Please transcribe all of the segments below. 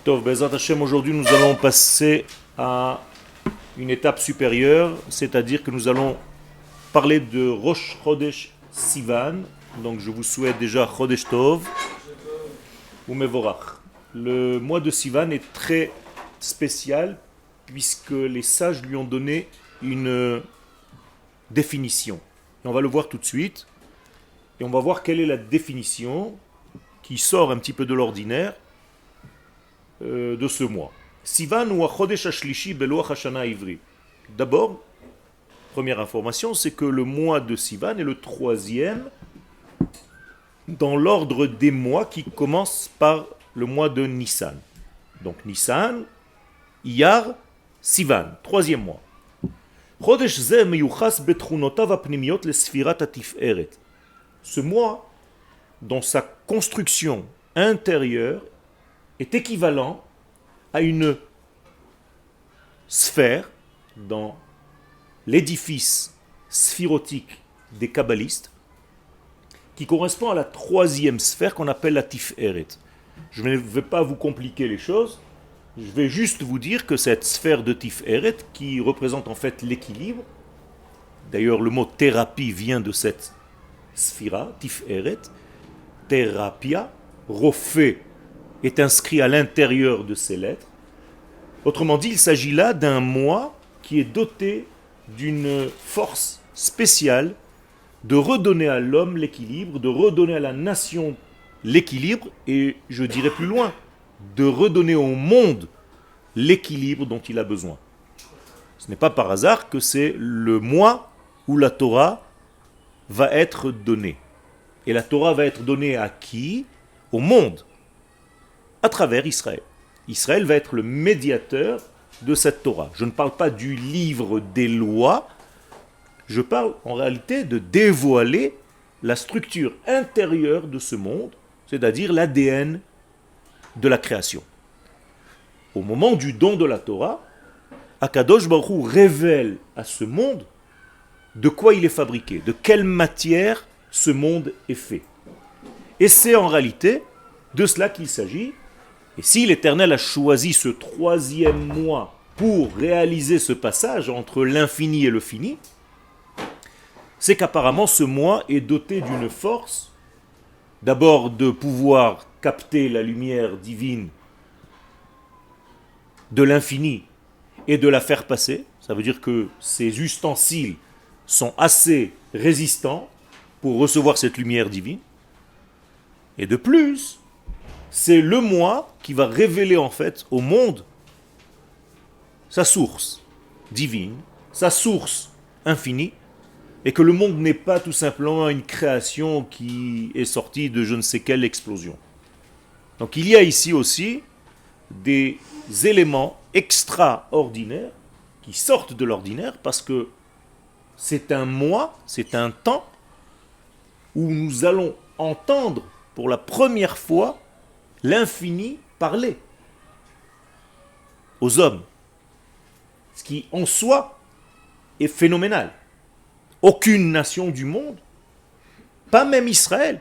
Tov, Bezrat Hashem, aujourd'hui nous allons passer à une étape supérieure, c'est-à-dire que nous allons parler de Rosh Chodesh Sivan. Donc je vous souhaite déjà Chodesh Tov ou Mevorach. Le mois de Sivan est très spécial puisque les sages lui ont donné une définition. Et on va le voir tout de suite. Et on va voir quelle est la définition qui sort un petit peu de l'ordinaire de ce mois. Sivan ou Chodesh Ashlishi Beloach Hashana Ivri. D'abord, première information, c'est que le mois de Sivan est le troisième dans l'ordre des mois qui commence par le mois de Nissan. Donc Nissan, Iyar, Sivan, troisième mois. Chodesh Ze meyuchas betchunotav apnimiyot lesfirat hatiferet. Ce mois, dans sa construction intérieure, est équivalent à une sphère dans l'édifice sphirotique des kabbalistes qui correspond à la troisième sphère qu'on appelle la Tiferet. Je ne vais pas vous compliquer les choses, je vais juste vous dire que cette sphère de Tiferet qui représente en fait l'équilibre, d'ailleurs le mot thérapie vient de cette sphira, Tiferet, thérapia, Rophé est inscrit à l'intérieur de ces lettres. Autrement dit, il s'agit là d'un mois qui est doté d'une force spéciale de redonner à l'homme l'équilibre, de redonner à la nation l'équilibre, et je dirais plus loin, de redonner au monde l'équilibre dont il a besoin. Ce n'est pas par hasard que c'est le mois où la Torah va être donnée. Et la Torah va être donnée à qui ? Au monde, à travers Israël. Israël va être le médiateur de cette Torah. Je ne parle pas du livre des lois, je parle en réalité de dévoiler la structure intérieure de ce monde, c'est-à-dire l'ADN de la création. Au moment du don de la Torah, Akadosh Baruch Hu révèle à ce monde de quoi il est fabriqué, de quelle matière ce monde est fait. Et c'est en réalité de cela qu'il s'agit. Et si l'Éternel a choisi ce troisième mois pour réaliser ce passage entre l'infini et le fini, c'est qu'apparemment ce mois est doté d'une force, d'abord de pouvoir capter la lumière divine de l'infini et de la faire passer. Ça veut dire que ces ustensiles sont assez résistants pour recevoir cette lumière divine. Et de plus, c'est le moi qui va révéler en fait au monde sa source divine, sa source infinie, et que le monde n'est pas tout simplement une création qui est sortie de je ne sais quelle explosion. Donc il y a ici aussi des éléments extraordinaires qui sortent de l'ordinaire parce que c'est un mois, c'est un temps où nous allons entendre pour la première fois l'infini parler aux hommes. Ce qui en soi est phénoménal. Aucune nation du monde, pas même Israël,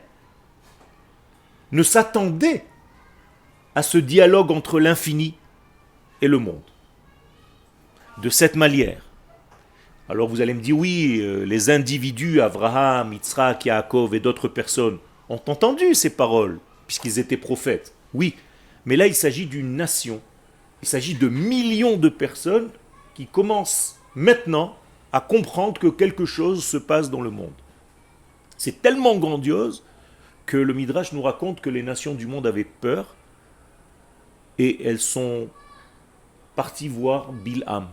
ne s'attendait à ce dialogue entre l'infini et le monde. De cette manière. Alors vous allez me dire, oui, les individus, Abraham, Yitzhak, Yaakov et d'autres personnes, ont entendu ces paroles, puisqu'ils étaient prophètes. Oui, mais là il s'agit d'une nation. Il s'agit de millions de personnes qui commencent maintenant à comprendre que quelque chose se passe dans le monde. C'est tellement grandiose que le Midrash nous raconte que les nations du monde avaient peur et elles sont parties voir Bilham.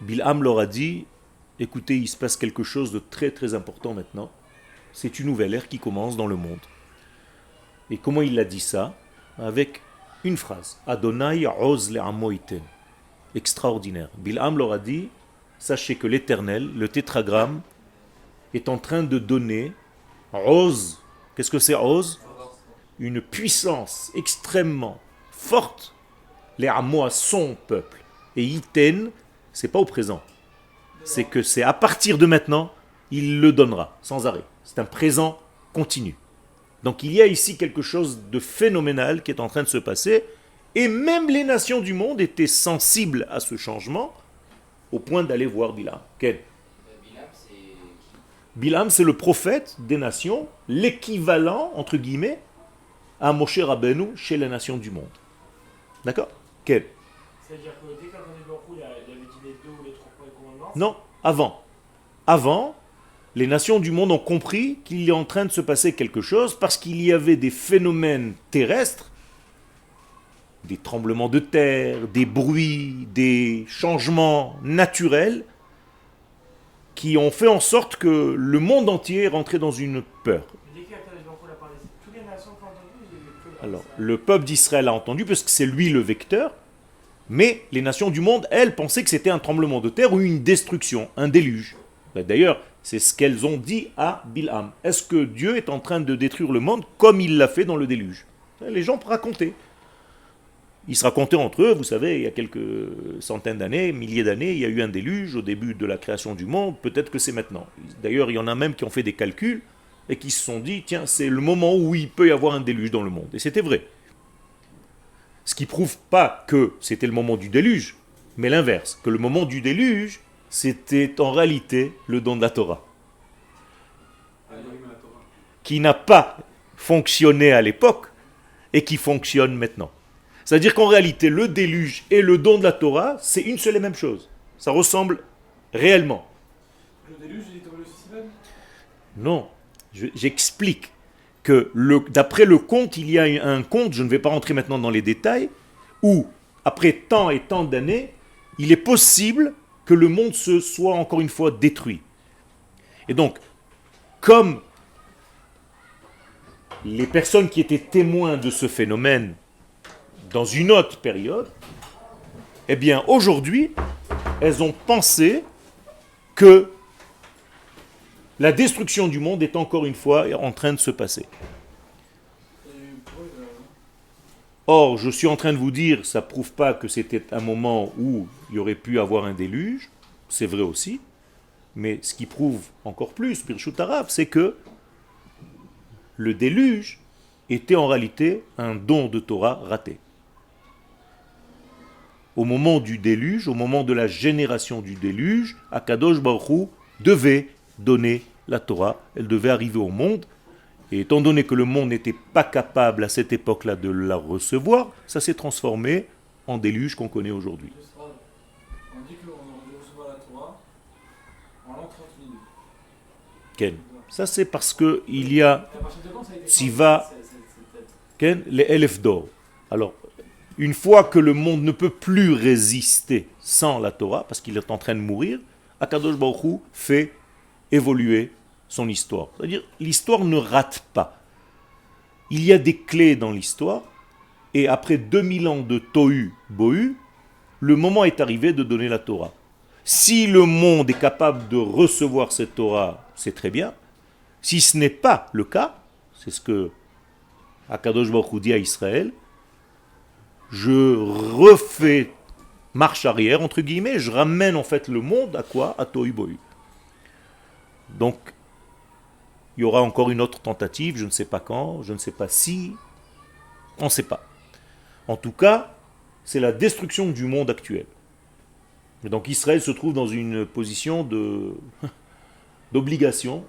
Bilham leur a dit, écoutez, il se passe quelque chose de très très important maintenant. C'est une nouvelle ère qui commence dans le monde. Et comment il a dit ça ? Avec une phrase. Adonai oz le'amo iten. Extraordinaire. Bilham leur a dit, sachez que l'Éternel, le tétragramme, est en train de donner oz. Qu'est-ce que c'est oz ? Une puissance extrêmement forte. Le'amo à son peuple. Et iten, c'est pas au présent. C'est que c'est à partir de maintenant, il le donnera, sans arrêt. C'est un présent continu. Donc il y a ici quelque chose de phénoménal qui est en train de se passer, Et même les nations du monde étaient sensibles à ce changement, au point d'aller voir Bilam. Quel Bilam, c'est le prophète des nations, l'équivalent, entre guillemets, à Moshe Rabbeinu chez les nations du monde. D'accord? Quel? C'est-à-dire que dès qu'Akadosh Baruch Hu, il avait dit les deux ou les trois premiers commandements. Non, avant. Avant, les nations du monde ont compris qu'il est en train de se passer quelque chose parce qu'il y avait des phénomènes terrestres, des tremblements de terre, des bruits, des changements naturels qui ont fait en sorte que le monde entier est rentré dans une peur. Mais dès qu'Akadosh Baruch Hu a parlé, toutes les nations qui ont entendu, il y avait que Alors, le peuple d'Israël a entendu parce que c'est lui le vecteur, mais les nations du monde, elles, pensaient que c'était un tremblement de terre ou une destruction, un déluge. D'ailleurs, c'est ce qu'elles ont dit à Bilham. Est-ce que Dieu est en train de détruire le monde comme il l'a fait dans le déluge? Les gens racontaient. Ils se racontaient entre eux, vous savez, il y a quelques centaines d'années, milliers d'années, il y a eu un déluge au début de la création du monde, peut-être que c'est maintenant. D'ailleurs, il y en a même qui ont fait des calculs et qui se sont dit, tiens, c'est le moment où il peut y avoir un déluge dans le monde. Et c'était vrai. Ce qui ne prouve pas que c'était le moment du déluge, mais l'inverse, que le moment du déluge, c'était en réalité le don de la Torah, qui n'a pas fonctionné à l'époque et qui fonctionne maintenant. C'est-à-dire qu'en réalité, le déluge et le don de la Torah, c'est une seule et même chose. Ça ressemble réellement. le déluge, il est tombé aussi même. Non, j'explique que d'après le conte, il y a un conte, je ne vais pas rentrer maintenant dans les détails, où, après tant et tant d'années, il est possible que le monde se soit encore une fois détruit. Et donc, comme les personnes qui étaient témoins de ce phénomène dans une autre période, eh bien aujourd'hui, elles ont pensé que la destruction du monde est encore une fois en train de se passer. Or, je suis en train de vous dire, ça ne prouve pas que c'était un moment où il y aurait pu avoir un déluge, c'est vrai aussi, mais ce qui prouve encore plus, Birshut Arav, c'est que le déluge était en réalité un don de Torah raté. Au moment du déluge, au moment de la génération du déluge, Akadosh Baruch Hu devait donner la Torah, elle devait arriver au monde, et étant donné que le monde n'était pas capable à cette époque-là de la recevoir, ça s'est transformé en déluge qu'on connaît aujourd'hui. On dit qu'on aurait dû recevoir la Torah en l'an 30 minutes. Ken. Ça c'est parce que il y a À partir de quand ça a été Siva, Ken, les Elef d'or. Alors, une fois que le monde ne peut plus résister sans la Torah, parce qu'il est en train de mourir, Akadosh Baruch Hu fait évoluer son histoire. C'est-à-dire, l'histoire ne rate pas. Il y a des clés dans l'histoire, et après 2000 ans de Tohu Bohu, le moment est arrivé de donner la Torah. Si le monde est capable de recevoir cette Torah, c'est très bien. Si ce n'est pas le cas, c'est ce que Akadosh Baruch Hu dit à Israël, je refais marche arrière, entre guillemets, je ramène en fait le monde à quoi? À Tohu Bohu. Donc, il y aura encore une autre tentative, je ne sais pas quand, je ne sais pas si, on ne sait pas. En tout cas, c'est la destruction du monde actuel. Et donc Israël se trouve dans une position d'obligation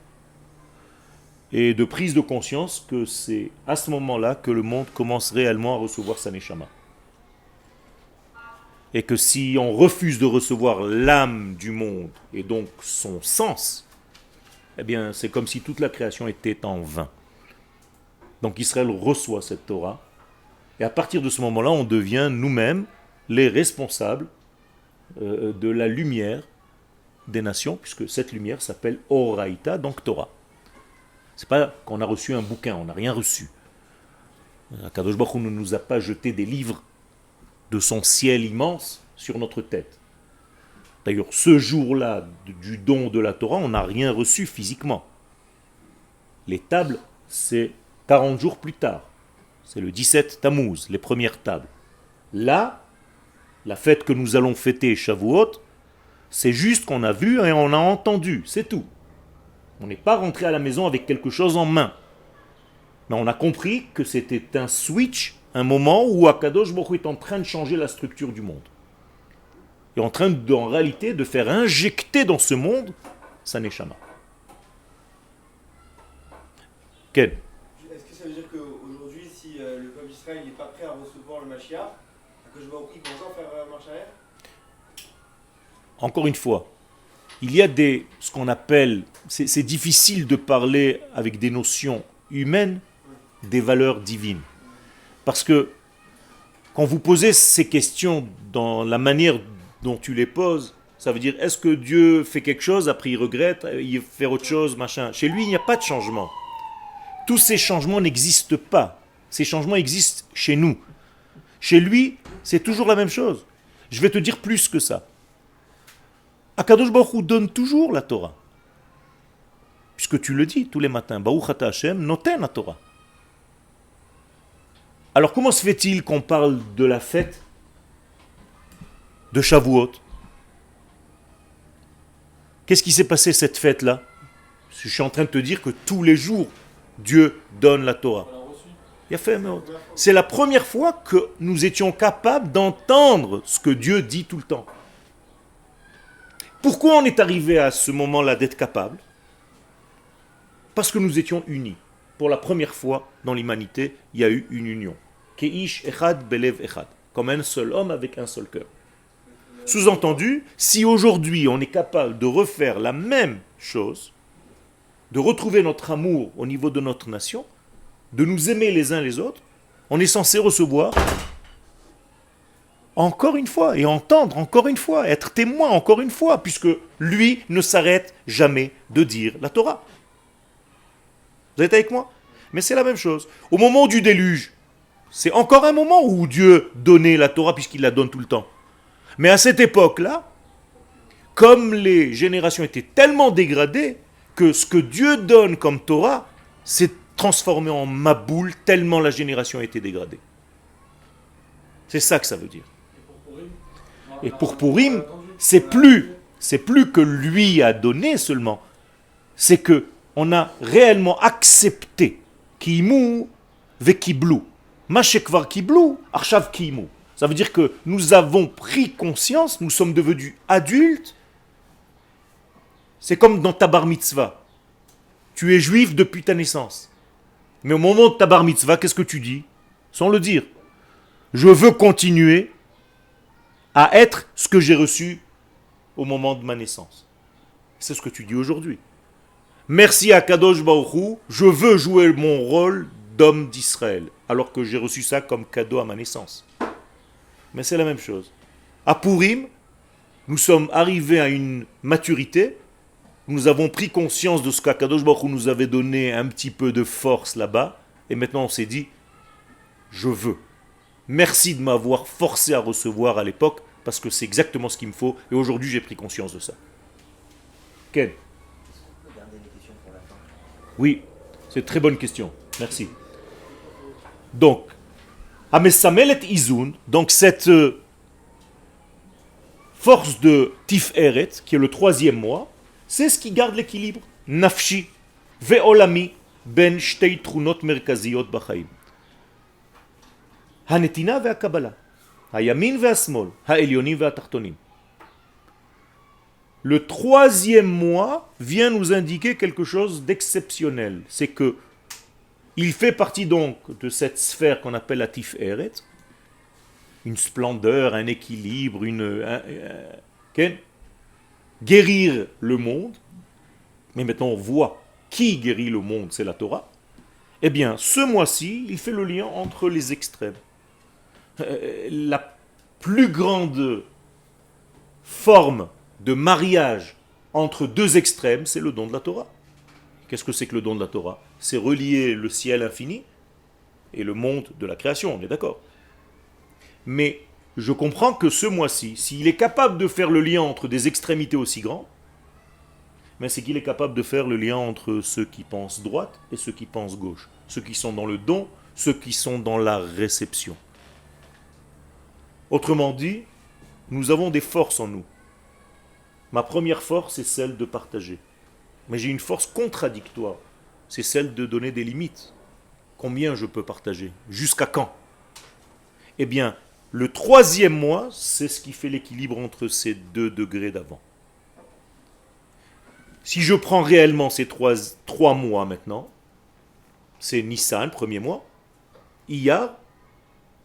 et de prise de conscience que c'est à ce moment-là que le monde commence réellement à recevoir sa neshama. Et que si on refuse de recevoir l'âme du monde et donc son sens, eh bien c'est comme si toute la création était en vain. Donc Israël reçoit cette Torah, et à partir de ce moment-là, on devient nous-mêmes les responsables de la lumière des nations, puisque cette lumière s'appelle Oraïta, donc Torah. C'est pas qu'on a reçu un bouquin, on n'a rien reçu. Akadosh Baruch Hu ne nous a pas jeté des livres de son ciel immense sur notre tête. D'ailleurs, ce jour-là du don de la Torah, on n'a rien reçu physiquement. Les tables, c'est 40 jours plus tard. C'est le 17 Tammuz, les premières tables. Là, la fête que nous allons fêter, Shavuot, c'est juste qu'on a vu et on a entendu, c'est tout. On n'est pas rentré à la maison avec quelque chose en main. Mais on a compris que c'était un switch un moment où Akadosh Baruch Hu est en train de changer la structure du monde. Il est en train, en réalité, de faire injecter dans ce monde sa neshama. Quel? Est-ce que ça veut dire qu'aujourd'hui, si le peuple d'Israël n'est pas prêt à recevoir le Mashiach, que je vois au prix commence à faire marche arrière? Encore une fois, il y a ce qu'on appelle, c'est difficile de parler avec des notions humaines, des valeurs divines. Parce que quand vous posez ces questions dans la manière dont tu les poses, ça veut dire, est-ce que Dieu fait quelque chose, après il regrette, il fait autre chose, machin. Chez lui, il n'y a pas de changement. Tous ces changements n'existent pas. Ces changements existent chez nous. Chez lui, c'est toujours la même chose. Je vais te dire plus que ça. Akadosh Baruch Hu donne toujours la Torah. Puisque tu le dis tous les matins, Baruch ata Hashem noten la Torah. Alors comment se fait-il qu'on parle de la fête de Shavuot? Qu'est-ce qui s'est passé cette fête-là? Je suis en train de te dire que tous les jours, Dieu donne la Torah. C'est la première fois que nous étions capables d'entendre ce que Dieu dit tout le temps. Pourquoi on est arrivé à ce moment-là d'être capable? Parce que nous étions unis. Pour la première fois dans l'humanité, il y a eu une union. Keish echad belev echad. Comme un seul homme avec un seul cœur. Sous-entendu, si aujourd'hui on est capable de refaire la même chose, de retrouver notre amour au niveau de notre nation, de nous aimer les uns les autres, on est censé recevoir encore une fois, et entendre encore une fois, être témoin encore une fois, puisque lui ne s'arrête jamais de dire la Torah. Vous êtes avec moi? Mais c'est la même chose. Au moment du déluge, c'est encore un moment où Dieu donnait la Torah, puisqu'il la donne tout le temps. Mais à cette époque-là, comme les générations étaient tellement dégradées, que ce que Dieu donne comme Torah, s'est transformé en maboule, tellement la génération a été dégradée. C'est ça que ça veut dire. Et pour Purim, c'est plus que lui a donné seulement, c'est que on a réellement accepté kimu vekiblu, mashekvar kiblu, arshav kimu. Ça veut dire que nous avons pris conscience, nous sommes devenus adultes. C'est comme dans ta bar mitzvah. Tu es juif depuis ta naissance. Mais au moment de ta bar mitzvah, qu'est-ce que tu dis? Sans le dire. Je veux continuer à être ce que j'ai reçu au moment de ma naissance. C'est ce que tu dis aujourd'hui. Merci à Kadosh Baruch Hu, je veux jouer mon rôle d'homme d'Israël, alors que j'ai reçu ça comme cadeau à ma naissance. Mais c'est la même chose. À Purim, nous sommes arrivés à une maturité, nous avons pris conscience de ce qu'Akadosh Baruch Hu nous avait donné un petit peu de force là-bas, et maintenant on s'est dit, je veux. Merci de m'avoir forcé à recevoir à l'époque, parce que c'est exactement ce qu'il me faut, et aujourd'hui j'ai pris conscience de ça. Ken? Oui, c'est une très bonne question. Merci. Donc, Amesamelet Izun, donc cette force de Tiferet, qui est le 3e mois, c'est ce qui garde l'équilibre. Nafshi, ve'olami, ben shtei trunot merkaziyot b'chaim. Hanetina ve'akabala, hayamin ve'asmol, ha'elyonim ve'atachtonim. Le 3e mois vient nous indiquer quelque chose d'exceptionnel. C'est que il fait partie donc de cette sphère qu'on appelle la Tiferet, une splendeur, un équilibre, guérir le monde. Mais maintenant on voit qui guérit le monde, c'est la Torah. Eh bien, ce mois-ci, il fait le lien entre les extrêmes. La plus grande forme de mariage entre deux extrêmes, c'est le don de la Torah. Qu'est-ce que c'est que le don de la Torah? C'est relier le ciel infini et le monde de la création, on est d'accord. Mais je comprends que ce mois-ci, s'il est capable de faire le lien entre des extrémités aussi grandes, mais c'est qu'il est capable de faire le lien entre ceux qui pensent droite et ceux qui pensent gauche, ceux qui sont dans le don, ceux qui sont dans la réception. Autrement dit, nous avons des forces en nous. Ma première force, c'est celle de partager. Mais j'ai une force contradictoire. C'est celle de donner des limites. Combien je peux partager? Jusqu'à quand? Eh bien, le troisième mois, c'est ce qui fait l'équilibre entre ces 2 degrés d'avant. Si je prends réellement ces trois mois maintenant, c'est Nissan, premier mois, Iyar,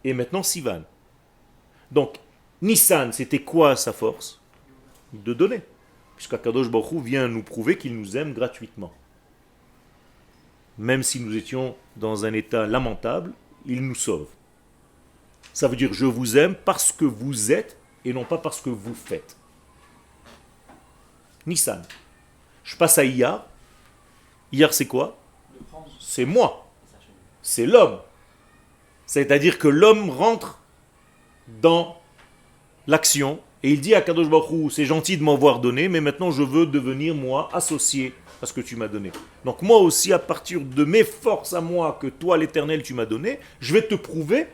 et maintenant Sivan. Donc, Nissan, c'était quoi sa force? De donner. Puisqu'Akadosh Baruch Hu vient nous prouver qu'il nous aime gratuitement. Même si nous étions dans un état lamentable, il nous sauve. Ça veut dire je vous aime parce que vous êtes et non pas parce que vous faites. Nissan. Je passe à Iyar. Iyar c'est quoi? C'est moi. C'est l'homme. C'est-à-dire que l'homme rentre dans l'action et il dit à Kadosh Baruch Hu, c'est gentil de m'avoir donné, mais maintenant je veux devenir moi associé à ce que tu m'as donné. Donc moi aussi, à partir de mes forces à moi que toi l'Éternel tu m'as donné, je vais te prouver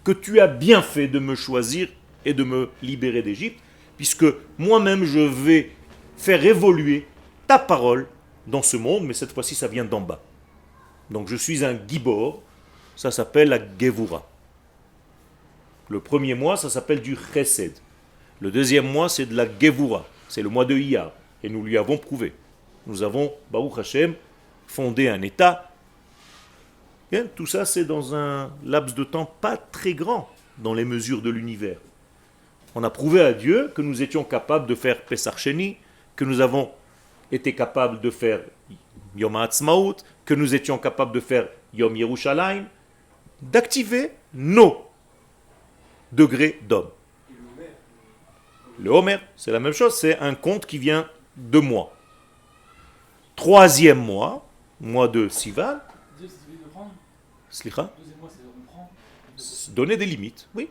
que tu as bien fait de me choisir et de me libérer d'Égypte, puisque moi-même je vais faire évoluer ta parole dans ce monde, mais cette fois-ci ça vient d'en bas. Donc je suis un gibor, ça s'appelle la Gevura. Le premier mois, ça s'appelle du Chesed. Le deuxième mois, c'est de la Gevura. C'est le mois de Iyar. Et nous lui avons prouvé. Nous avons, Baruch Hashem, fondé un État. Et tout ça, c'est dans un laps de temps pas très grand dans les mesures de l'univers. On a prouvé à Dieu que nous étions capables de faire Pesach Sheni, que nous avons été capables de faire Yom HaAtzmaut, que nous étions capables de faire Yom Yerushalayim, d'activer nos degrés d'homme. Le Homer, c'est la même chose, c'est un compte qui vient de moi. Troisième mois, mois de Sivan, Slicha, donner des limites, oui.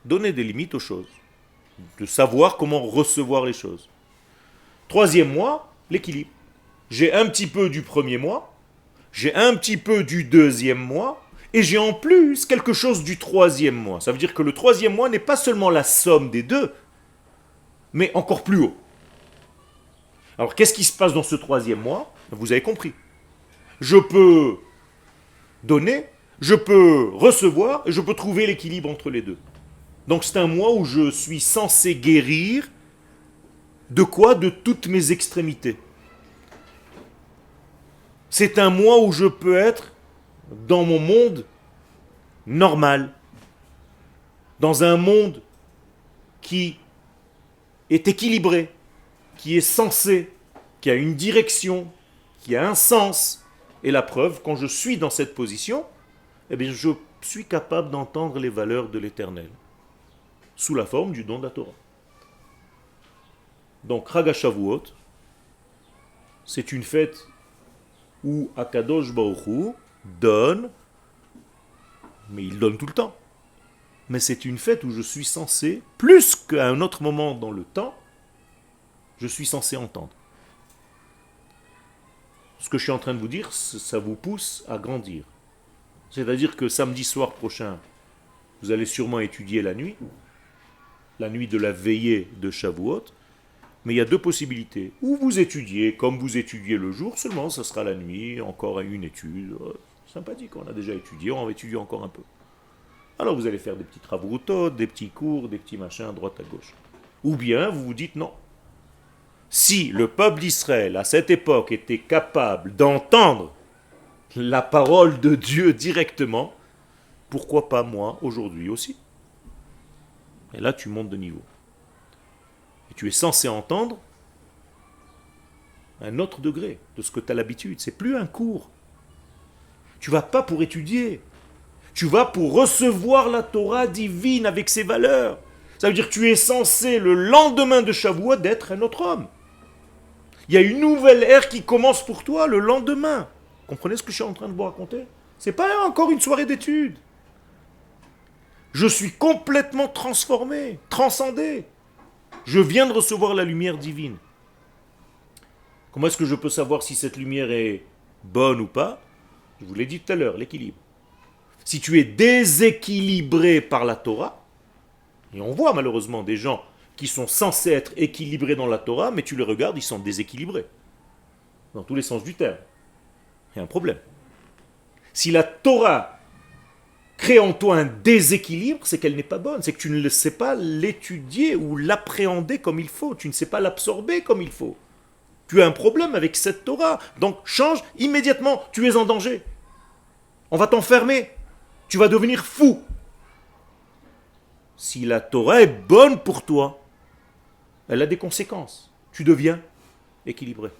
Donner des limites aux choses. De savoir comment recevoir les choses. Troisième mois, l'équilibre. J'ai un petit peu du premier mois, j'ai un petit peu du deuxième mois, et j'ai en plus quelque chose du troisième mois. Ça veut dire que le troisième mois n'est pas seulement la somme des deux, mais encore plus haut. Alors qu'est-ce qui se passe dans ce troisième mois? Vous avez compris. Je peux donner, je peux recevoir, et je peux trouver l'équilibre entre les deux. Donc c'est un mois où je suis censé guérir de quoi? De toutes mes extrémités. C'est un mois où je peux être dans mon monde normal, dans un monde qui est équilibré, qui est sensé, qui a une direction, qui a un sens. Et la preuve, quand je suis dans cette position, eh bien, je suis capable d'entendre les valeurs de l'Éternel, sous la forme du don de la Torah. Donc, Chag HaShavuot, c'est une fête où Akadosh Baruch Hu donne, mais il donne tout le temps. Mais c'est une fête où je suis censé, plus qu'à un autre moment dans le temps, je suis censé entendre. Ce que je suis en train de vous dire, ça vous pousse à grandir. C'est-à-dire que samedi soir prochain, vous allez sûrement étudier la nuit de la veillée de Shavuot, mais il y a deux possibilités. Ou vous étudiez comme vous étudiez le jour, seulement ça sera la nuit, encore une étude. Sympathique, on a déjà étudié, on va étudier encore un peu. Alors vous allez faire des petits travaux, des petits cours, des petits machins à droite à gauche. Ou bien vous vous dites non. Si le peuple d'Israël à cette époque était capable d'entendre la parole de Dieu directement, pourquoi pas moi aujourd'hui aussi? Et là tu montes de niveau. Et tu es censé entendre un autre degré de ce que tu as l'habitude. C'est plus un cours. Tu vas pas pour étudier. Tu vas pour recevoir la Torah divine avec ses valeurs. Ça veut dire que tu es censé, le lendemain de Shavuot, d'être un autre homme. Il y a une nouvelle ère qui commence pour toi le lendemain. Comprenez ce que je suis en train de vous raconter? C'est pas encore une soirée d'études. Je suis complètement transformé, transcendé. Je viens de recevoir la lumière divine. Comment est-ce que je peux savoir si cette lumière est bonne ou pas? Je vous l'ai dit tout à l'heure, l'équilibre. Si tu es déséquilibré par la Torah, et on voit malheureusement des gens qui sont censés être équilibrés dans la Torah, mais tu les regardes, ils sont déséquilibrés. Dans tous les sens du terme. Il y a un problème. Si la Torah crée en toi un déséquilibre, c'est qu'elle n'est pas bonne, c'est que tu ne sais pas l'étudier ou l'appréhender comme il faut, tu ne sais pas l'absorber comme il faut. Tu as un problème avec cette Torah, donc change immédiatement, tu es en danger. On va t'enfermer, tu vas devenir fou. Si la Torah est bonne pour toi, elle a des conséquences. Tu deviens équilibré.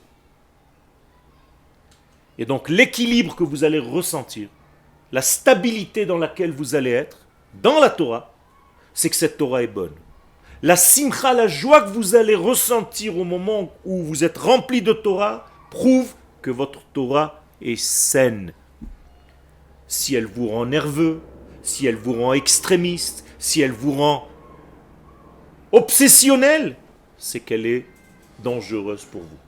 Et donc l'équilibre que vous allez ressentir, la stabilité dans laquelle vous allez être, dans la Torah, c'est que cette Torah est bonne. La simcha, la joie que vous allez ressentir au moment où vous êtes rempli de Torah, prouve que votre Torah est saine. Si elle vous rend nerveux, si elle vous rend extrémiste, si elle vous rend obsessionnel, c'est qu'elle est dangereuse pour vous.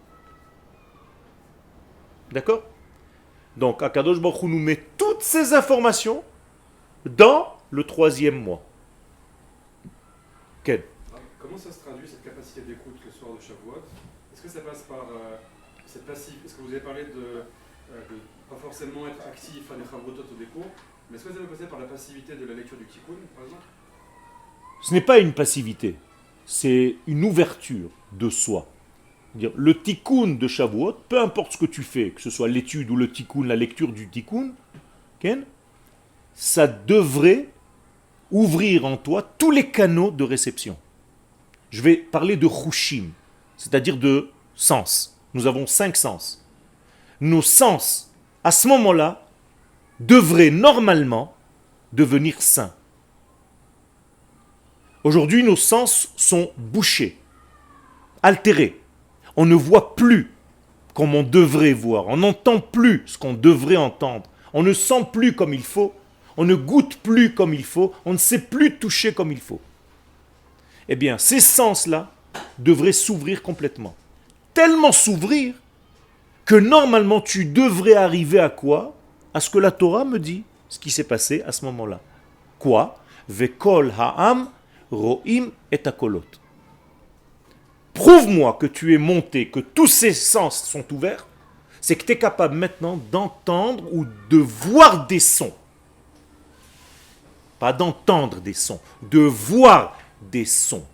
D'accord? Donc, Akadosh Baruch Hu nous met toutes ces informations dans le 3e mois. Quel? Comment ça se traduit, cette capacité d'écoute le soir de Shavuot? Est-ce que ça passe par cette passive? Est-ce que vous avez parlé de pas forcément être actif à des Chavrotot au décours, mais est-ce que ça peut passer par la passivité de la lecture du Tikkun, par exemple? Ce n'est pas une passivité, c'est une ouverture de soi. Le tikkun de Shavuot, peu importe ce que tu fais, que ce soit l'étude ou le tikkun, la lecture du tikkun, ça devrait ouvrir en toi tous les canaux de réception. Je vais parler de chushim, c'est-à-dire de sens. Nous avons 5 sens. Nos sens, à ce moment-là, devraient normalement devenir sains. Aujourd'hui, nos sens sont bouchés, altérés. On ne voit plus comme on devrait voir. On n'entend plus ce qu'on devrait entendre. On ne sent plus comme il faut. On ne goûte plus comme il faut. On ne sait plus toucher comme il faut. Eh bien, ces sens-là devraient s'ouvrir complètement. Tellement s'ouvrir que normalement tu devrais arriver à quoi? À ce que la Torah me dit, ce qui s'est passé à ce moment-là. Quoi? Vekol ha'am ro'im et akolot. Prouve-moi que tu es monté, que tous ces sens sont ouverts, c'est que tu es capable maintenant d'entendre ou de voir des sons. Pas d'entendre des sons, de voir des sons.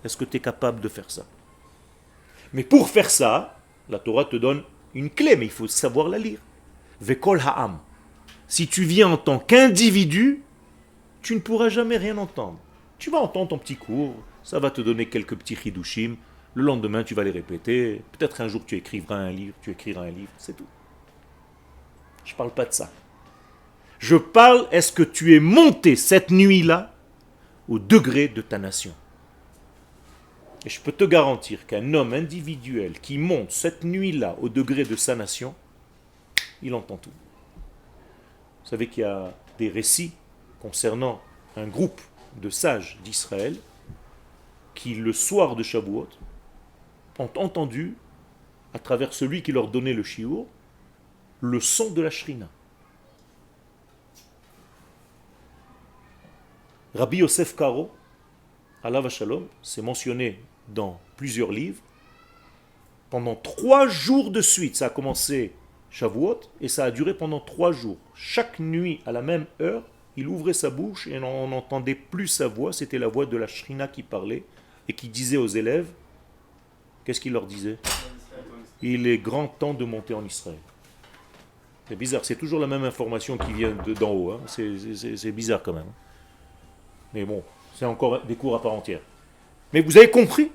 Est-ce que tu es capable de faire ça? Mais pour faire ça, la Torah te donne une clé, mais il faut savoir la lire. Vekol ha'am. Si tu viens en tant qu'individu, tu ne pourras jamais rien entendre. Tu vas entendre ton petit cours, ça va te donner quelques petits chidushim. Le lendemain, tu vas les répéter. Peut-être un jour, tu écriras un livre, c'est tout. Je ne parle pas de ça. Je parle, est-ce que tu es monté cette nuit-là au degré de ta nation? Et je peux te garantir qu'un homme individuel qui monte cette nuit-là au degré de sa nation, il entend tout. Vous savez qu'il y a des récits concernant un groupe de sages d'Israël qui, le soir de Shavuot, ont entendu, à travers celui qui leur donnait le shiur, le son de la shrina. Rabbi Yosef Karo, alav shalom, c'est mentionné dans plusieurs livres, pendant 3 jours de suite, ça a commencé Shavuot, et ça a duré pendant 3 jours. Chaque nuit, à la même heure, il ouvrait sa bouche et on n'entendait plus sa voix, c'était la voix de la shrina qui parlait, et qui disait aux élèves, qu'est-ce qu'il leur disait? Il est grand temps de monter en Israël. C'est bizarre, c'est toujours la même information qui vient d'en haut. Hein. C'est bizarre quand même. Mais bon, c'est encore des cours à part entière. Mais vous avez compris?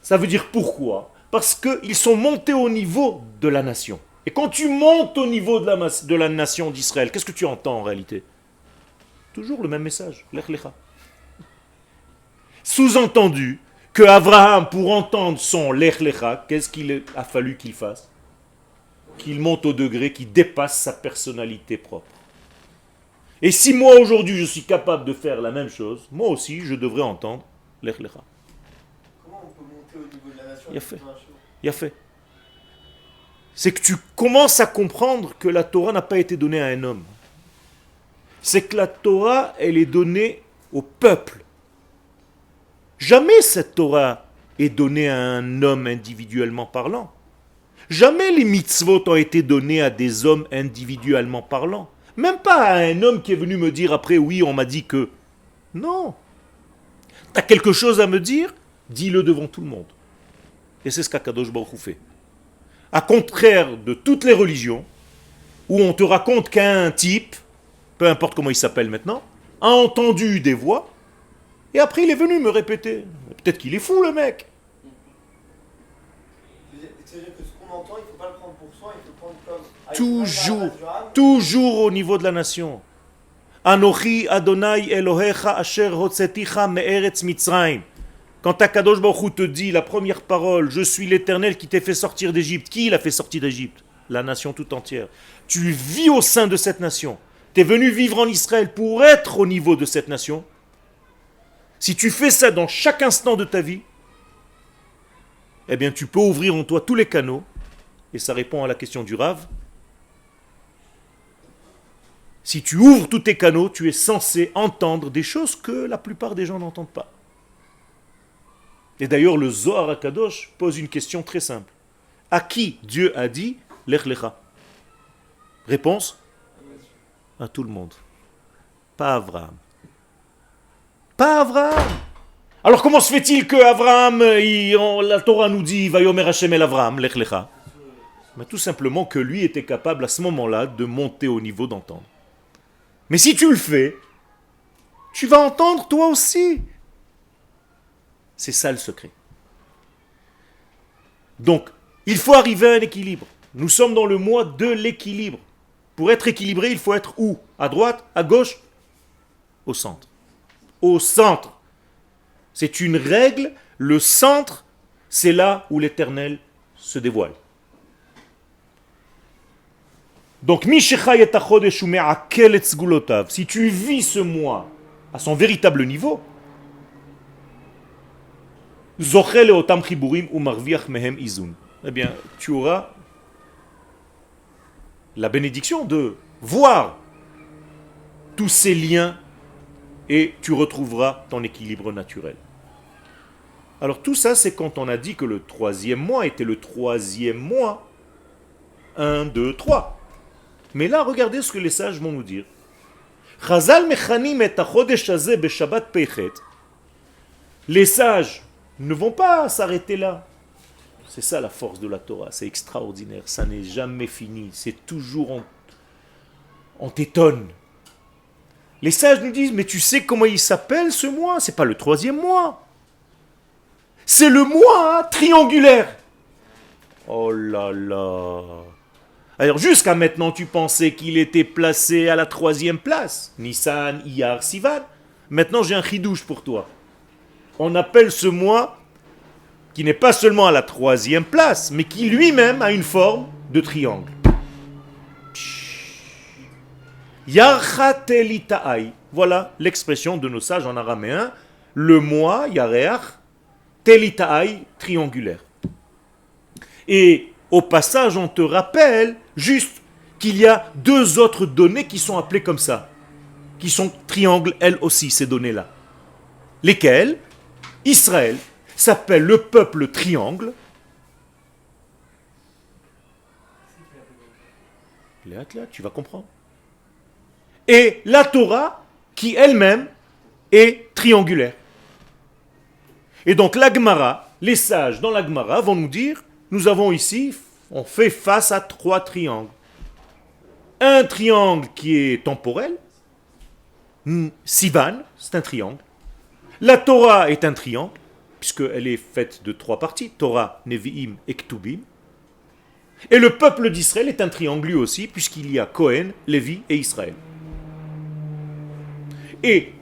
Ça veut dire pourquoi? Parce qu'ils sont montés au niveau de la nation. Et quand tu montes au niveau de la nation d'Israël, qu'est-ce que tu entends en réalité? Toujours le même message. Lech lecha. Sous-entendu que Abraham, pour entendre son Lech lecha, qu'est-ce qu'il a fallu qu'il fasse? Qu'il monte au degré qui dépasse sa personnalité propre. Et si moi aujourd'hui je suis capable de faire la même chose, moi aussi je devrais entendre Lech lecha. Comment on peut monter au niveau de la nation? Il a fait. Il a fait. C'est que tu commences à comprendre que la Torah n'a pas été donnée à un homme. C'est que la Torah, elle est donnée au peuple. Jamais cette Torah est donnée à un homme individuellement parlant. Jamais les mitzvot ont été donnés à des hommes individuellement parlant. Même pas à un homme qui est venu me dire après, oui, on m'a dit que. Non. T'as quelque chose à me dire? Dis-le devant tout le monde. Et c'est ce qu'Akadosh Baruch Hu fait. À contraire de toutes les religions, où on te raconte qu'un type, peu importe comment il s'appelle maintenant, a entendu des voix, et après il est venu me répéter. Peut-être qu'il est fou le mec. C'est-à-dire que ce qu'on entend, il ne faut pas le prendre pour soi, il faut le prendre comme... Toujours au niveau de la nation. Anochi Adonai Elohecha Asher Hotzeticha Me'eretz Mitzrayim. Quand Akadosh Baruch Hu te dit la première parole, je suis l'Éternel qui t'ai fait sortir d'Égypte. Qui l'a fait sortir d'Égypte? La nation tout entière. Tu vis au sein de cette nation. Tu es venu vivre en Israël pour être au niveau de cette nation. Si tu fais ça dans chaque instant de ta vie, eh bien tu peux ouvrir en toi tous les canaux. Et ça répond à la question du Rav. Si tu ouvres tous tes canaux, tu es censé entendre des choses que la plupart des gens n'entendent pas. Et d'ailleurs, le Zohar HaKadosh pose une question très simple. À qui Dieu a dit « Lech Lecha » Réponse? À tout le monde. Pas Abraham. Pas Abraham. Alors comment se fait-il que Abraham, la Torah nous dit « Vayomer Hashem el Abraham, Lech Lecha » Mais tout simplement que lui était capable à ce moment-là de monter au niveau d'entendre. Mais si tu le fais, tu vas entendre toi aussi. C'est ça le secret. Donc, il faut arriver à un équilibre. Nous sommes dans le mois de l'équilibre. Pour être équilibré, il faut être où? À droite? À gauche? Au centre. Au centre. C'est une règle. Le centre, c'est là où l'Éternel se dévoile. Donc, si tu vis ce mois à son véritable niveau, eh bien, tu auras la bénédiction de voir tous ces liens et tu retrouveras ton équilibre naturel. Alors tout ça, c'est quand on a dit que le troisième mois était le troisième mois. 1, 2, 3. Mais là, regardez ce que les sages vont nous dire. Les sages ne vont pas s'arrêter là. C'est ça la force de la Torah, c'est extraordinaire, ça n'est jamais fini, c'est toujours on t'étonne. Les sages nous disent, mais tu sais comment il s'appelle ce mois? C'est pas le troisième mois. C'est le mois triangulaire. Oh là là. Alors jusqu'à maintenant, tu pensais qu'il était placé à la troisième place. Nissan, Iyar, Sivan. Maintenant, j'ai un chidouche pour toi. On appelle ce mois qui n'est pas seulement à la troisième place, mais qui lui-même a une forme de triangle. Yarchatelitaï. Voilà l'expression de nos sages en araméen. Le mois, Yareach, Telitaï, triangulaire. Et au passage, on te rappelle juste qu'il y a deux autres données qui sont appelées comme ça, qui sont triangles, elles aussi, ces données-là. Lesquelles? Israël s'appelle le peuple triangle. Là, tu vas comprendre. Et la Torah, qui elle-même est triangulaire. Et donc la Gemara, les sages dans la Gemara vont nous dire, nous avons ici, on fait face à trois triangles. Un triangle qui est temporel, Sivan, c'est un triangle. La Torah est un triangle, puisqu'elle est faite de trois parties, Torah, Nevi'im et Ktubim. Et le peuple d'Israël est un triangle lui aussi, puisqu'il y a Cohen, Lévi et Israël. Et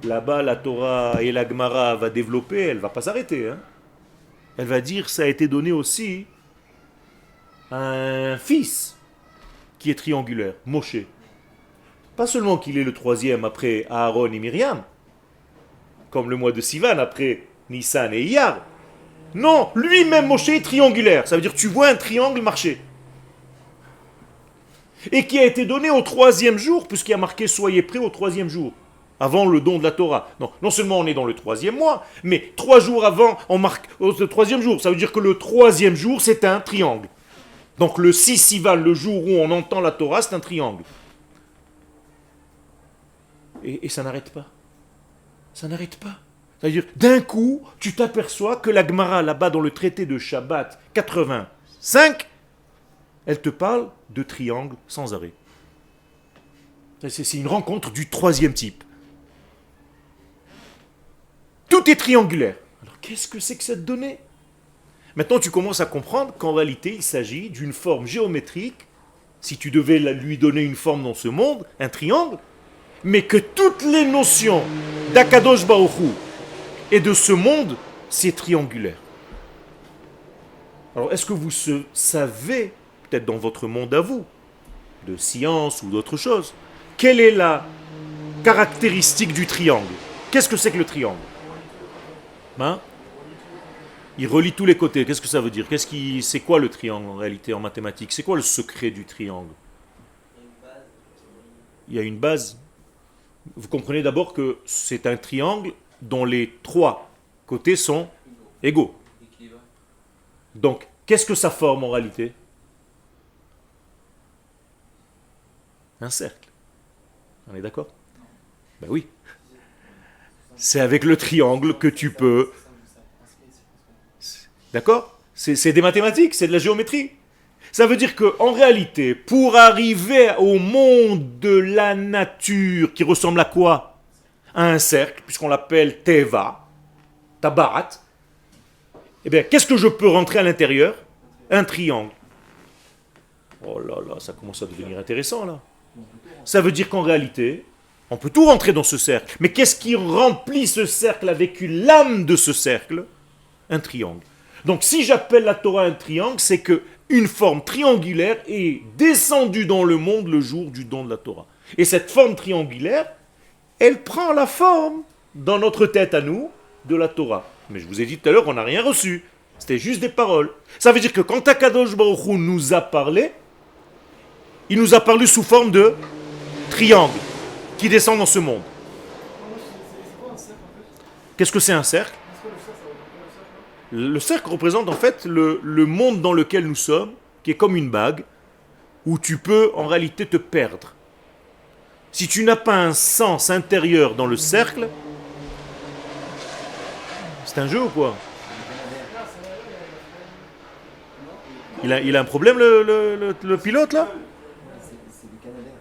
là-bas, la Torah et la Gemara va développer, elle ne va pas s'arrêter. Elle va dire, ça a été donné aussi à un fils qui est triangulaire, Moshe. Pas seulement qu'il est le troisième après Aaron et Myriam, comme le mois de Sivan après Nissan et Iyar. Non, lui-même Moshe est triangulaire. Ça veut dire que tu vois un triangle marcher. Et qui a été donné au troisième jour, puisqu'il y a marqué « Soyez prêts au troisième jour », avant le don de la Torah. Non seulement on est dans le troisième mois, mais 3 jours avant, on marque le troisième jour. Ça veut dire que le troisième jour, c'est un triangle. Donc le 6 Sivan, le jour où on entend la Torah, c'est un triangle. Et ça n'arrête pas. Ça n'arrête pas. C'est-à-dire, d'un coup, tu t'aperçois que la Gemara, là-bas dans le traité de Shabbat 85, elle te parle de triangle sans arrêt. C'est une rencontre du troisième type. Tout est triangulaire. Alors qu'est-ce que c'est que cette donnée? Maintenant tu commences à comprendre qu'en réalité il s'agit d'une forme géométrique, si tu devais lui donner une forme dans ce monde, un triangle, mais que toutes les notions d'Akadosh Baruch Hu et de ce monde, c'est triangulaire. Alors est-ce que vous savez, peut-être dans votre monde à vous, de science ou d'autre chose, quelle est la caractéristique du triangle? Qu'est-ce que c'est que le triangle? Hein? Il relie tous les côtés. Qu'est-ce que ça veut dire? C'est quoi le triangle en réalité en mathématiques? C'est quoi le secret du triangle? Il y a une base. Vous comprenez d'abord que c'est un triangle dont les trois côtés sont égaux. Donc, qu'est-ce que ça forme en réalité? Un cercle. On est d'accord? Ben oui. C'est avec le triangle que tu peux... D'accord? C'est des mathématiques, c'est de la géométrie. Ça veut dire qu'en réalité, pour arriver au monde de la nature, qui ressemble à quoi? À un cercle, puisqu'on l'appelle Teva, Tabarat, eh bien, qu'est-ce que je peux rentrer à l'intérieur? Un triangle. Oh là là, ça commence à devenir intéressant là. Ça veut dire qu'en réalité, on peut tout rentrer dans ce cercle. Mais qu'est-ce qui remplit ce cercle avec une lame de ce cercle? Un triangle. Donc si j'appelle la Torah un triangle, c'est que une forme triangulaire est descendue dans le monde le jour du don de la Torah. Et cette forme triangulaire, elle prend la forme, dans notre tête à nous, de la Torah. Mais je vous ai dit tout à l'heure qu'on n'a rien reçu. C'était juste des paroles. Ça veut dire que quand Akadosh Baruch Hu nous a parlé, il nous a parlé sous forme de triangle qui descend dans ce monde. Qu'est-ce que c'est un cercle? Le cercle représente en fait le monde dans lequel nous sommes, qui est comme une bague, où tu peux en réalité te perdre. Si tu n'as pas un sens intérieur dans le cercle, c'est un jeu ou quoi? Il a un problème le pilote là? C'est des Canadaires.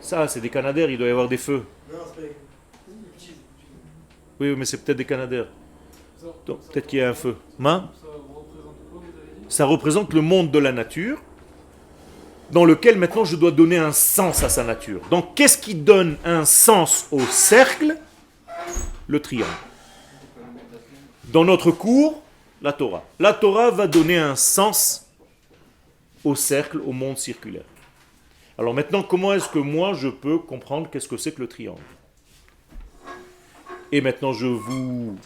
Ça, c'est des Canadaires, il doit y avoir des feux. Non, c'est pas les petits. Oui, mais c'est peut-être des Canadaires. Donc, peut-être qu'il y a un feu. Main? Ça représente quoi, vous avez dit? Ça représente le monde de la nature, dans lequel maintenant je dois donner un sens à sa nature. Donc qu'est-ce qui donne un sens au cercle? Le triangle. Dans notre cours, la Torah. La Torah va donner un sens au cercle, au monde circulaire. Alors maintenant, comment est-ce que moi je peux comprendre qu'est-ce que c'est que le triangle? Et maintenant j'ouvre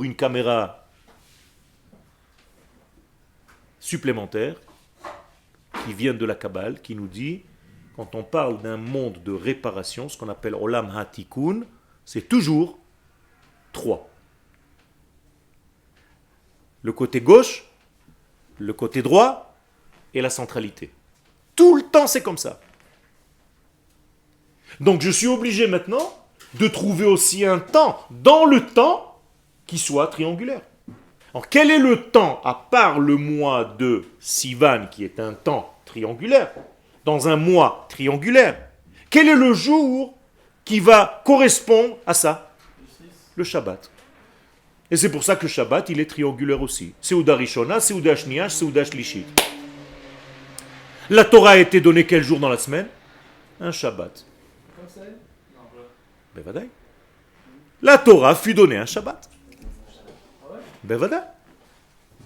une caméra supplémentaire qui vient de la Kabbale, qui nous dit, quand on parle d'un monde de réparation, ce qu'on appelle Olam HaTikun, c'est toujours 3. Le côté gauche, le côté droit et la centralité. Tout le temps, c'est comme ça. Donc je suis obligé maintenant de trouver aussi un temps, dans le temps, qui soit triangulaire. Alors quel est le temps, à part le mois de Sivan, qui est un temps triangulaire, dans un mois triangulaire, quel est le jour qui va correspondre à ça? Le Shabbat. Et c'est pour ça que le Shabbat, il est triangulaire aussi. Seuda Rishona, Seuda Shniya, Seuda Shlishit. La Torah a été donnée quel jour dans la semaine? Un Shabbat. Comme ça? Non, voilà. Ben vadaï. La Torah fut donnée un Shabbat. Ben vadaï.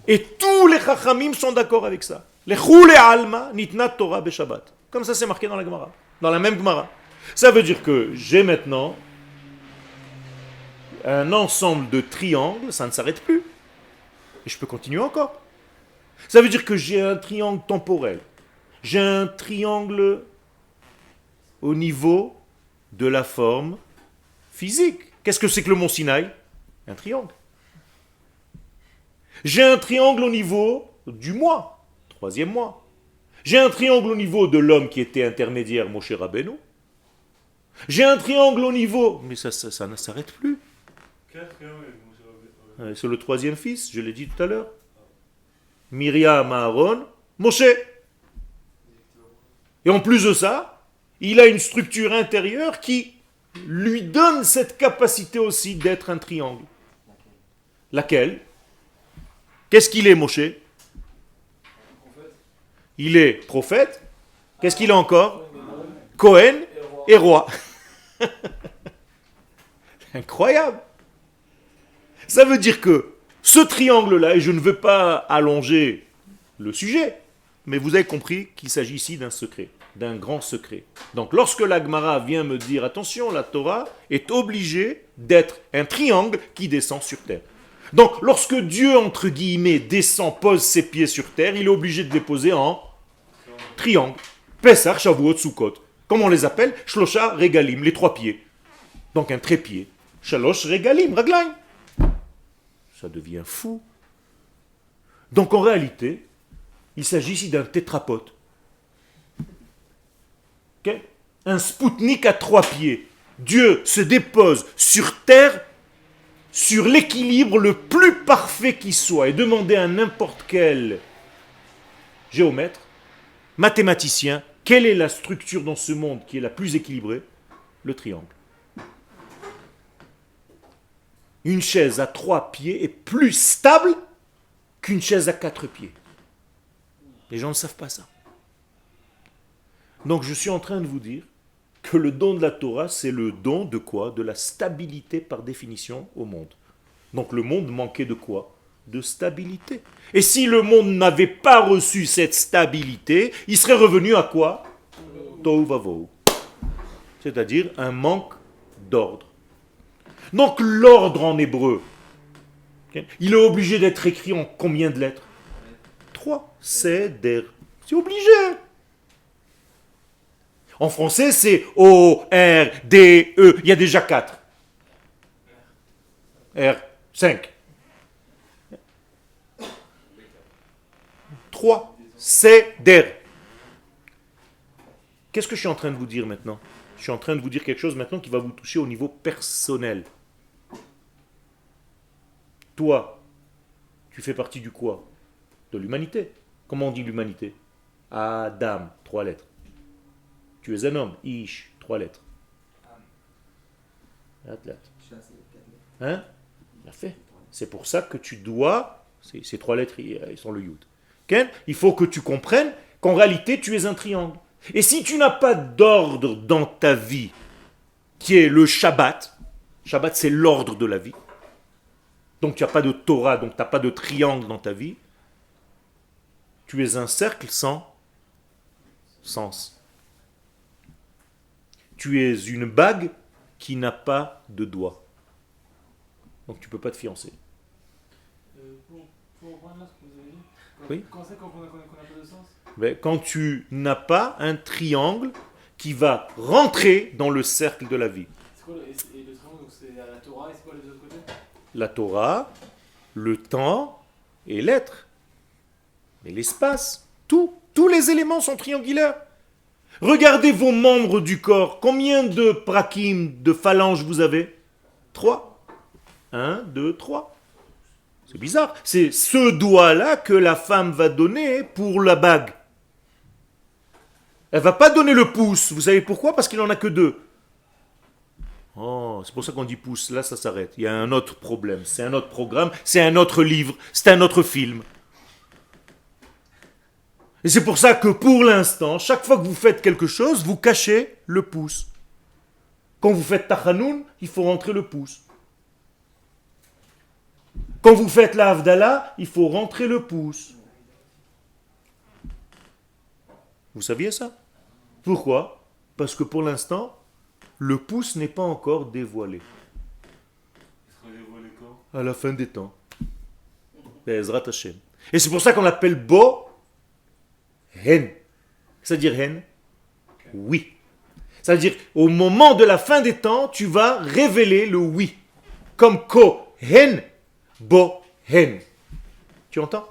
Et tous les Chachamim sont d'accord avec ça. Les Choule Alma Nitnat Torah be Shabbat. Comme ça c'est marqué dans la Gemara. Dans la même Gemara. Ça veut dire que j'ai maintenant un ensemble de triangles, ça ne s'arrête plus. Et je peux continuer encore. Ça veut dire que j'ai un triangle temporel. J'ai un triangle au niveau de la forme physique. Qu'est-ce que c'est que le mont Sinaï? Un triangle. J'ai un triangle au niveau du mois, 3e mois. J'ai un triangle au niveau de l'homme qui était intermédiaire, Moshe Rabbeinu. J'ai un triangle au niveau, mais ça ne s'arrête plus. C'est le troisième fils, je l'ai dit tout à l'heure. Myriam, Aaron, Moshe. Et en plus de ça, il a une structure intérieure qui lui donne cette capacité aussi d'être un triangle. Laquelle? Qu'est-ce qu'il est, Moshe? Il est prophète. Qu'est-ce qu'il est encore? Cohen et roi. Incroyable. Ça veut dire que ce triangle-là, et je ne veux pas allonger le sujet, mais vous avez compris qu'il s'agit ici d'un secret, d'un grand secret. Donc lorsque la Gemara vient me dire, attention, la Torah est obligée d'être un triangle qui descend sur terre. Donc lorsque Dieu, entre guillemets, descend, pose ses pieds sur terre, il est obligé de les poser en triangle. Pesach, Shavuot, Sukkot. Comment on les appelle? Shlosha, Regalim, les trois pieds. Donc un trépied. Shalosh, Regalim, Raglaim. Ça devient fou. Donc en réalité, il s'agit ici d'un tétrapode. Okay? Un Spoutnik à trois pieds. Dieu se dépose sur terre, sur l'équilibre le plus parfait qui soit, et demandez à n'importe quel géomètre, mathématicien, quelle est la structure dans ce monde qui est la plus équilibrée? Le triangle. Une chaise à 3 pieds est plus stable qu'une chaise à 4 pieds. Les gens ne savent pas ça. Donc je suis en train de vous dire que le don de la Torah, c'est le don de quoi? De la stabilité par définition au monde. Donc le monde manquait de quoi? De stabilité. Et si le monde n'avait pas reçu cette stabilité, il serait revenu à quoi? Tohu vavohu. C'est-à-dire un manque d'ordre. Donc l'ordre en hébreu, il est obligé d'être écrit en combien de lettres? 3. Seder. C'est obligé. En français, c'est O, R, D, E. Il y a déjà 4. R, 5. 3. Seder. Qu'est-ce que je suis en train de vous dire maintenant? Je suis en train de vous dire quelque chose maintenant qui va vous toucher au niveau personnel. Toi, tu fais partie du quoi? De l'humanité. Comment on dit l'humanité? Adam, 3 lettres. Tu es un homme, Ish, 3 lettres. Atlat. Hein? L'a fait. C'est pour ça que tu dois, ces 3 lettres, ils sont le Yud. Okay? Il faut que tu comprennes qu'en réalité, tu es un triangle. Et si tu n'as pas d'ordre dans ta vie, qui est le Shabbat, Shabbat c'est l'ordre de la vie, donc tu n'as pas de Torah, donc tu n'as pas de triangle dans ta vie, tu es un cercle sans sens. Tu es une bague qui n'a pas de doigt. Donc tu ne peux pas te fiancer. Pour reprendre là ce que vous avez dit, Oui. quand c'est qu'on n'a pas de sens? Mais quand tu n'as pas un triangle qui va rentrer dans le cercle de la vie. C'est quoi et le triangle, donc c'est la Torah, et c'est quoi les autres côtés? La Torah, le temps et l'être. Mais l'espace, tous les éléments sont triangulaires. Regardez vos membres du corps. Combien de prakim, de phalanges vous avez? 3. 1, 2, 3. C'est bizarre. C'est ce doigt-là que la femme va donner pour la bague. Elle ne va pas donner le pouce. Vous savez pourquoi? Parce qu'il n'en a que 2. Oh, c'est pour ça qu'on dit pouce. Là, ça s'arrête. Il y a un autre problème. C'est un autre programme. C'est un autre livre. C'est un autre film. Et c'est pour ça que pour l'instant, chaque fois que vous faites quelque chose, vous cachez le pouce. Quand vous faites Tachanoun, il faut rentrer le pouce. Quand vous faites la Havdalah, il faut rentrer le pouce. Vous saviez ça? Pourquoi? Parce que pour l'instant, le pouce n'est pas encore dévoilé. Il sera dévoilé quand? À la fin des temps. Be'ezrat Hashem. Et c'est pour ça qu'on l'appelle Bo Hen. C'est-à-dire Hen? Oui. C'est-à-dire, au moment de la fin des temps, tu vas révéler le oui. Comme Ko Hen, Bo Hen. Tu entends?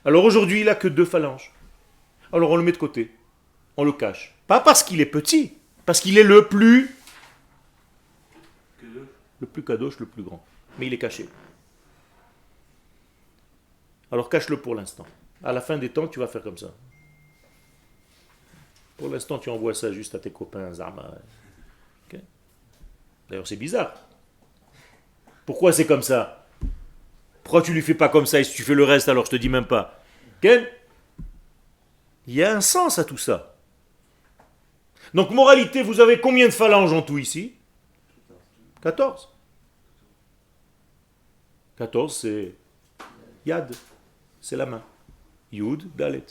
Alors aujourd'hui, il n'a que 2 phalanges. Alors on le met de côté. On le cache. Pas parce qu'il est petit, Parce qu'il est le plus kadosh, le plus grand. Mais il est caché. Alors cache-le pour l'instant. À la fin des temps, tu vas faire comme ça. Pour l'instant, tu envoies ça juste à tes copains, Zama. Ok. D'ailleurs, c'est bizarre. Pourquoi c'est comme ça? Pourquoi tu lui fais pas comme ça et si tu fais le reste, alors je te dis même pas. Ken? Il y a un sens à tout ça. Donc, moralité, vous avez combien de phalanges en tout ici? 14. 14, c'est Yad, c'est la main. Yud, Dalet.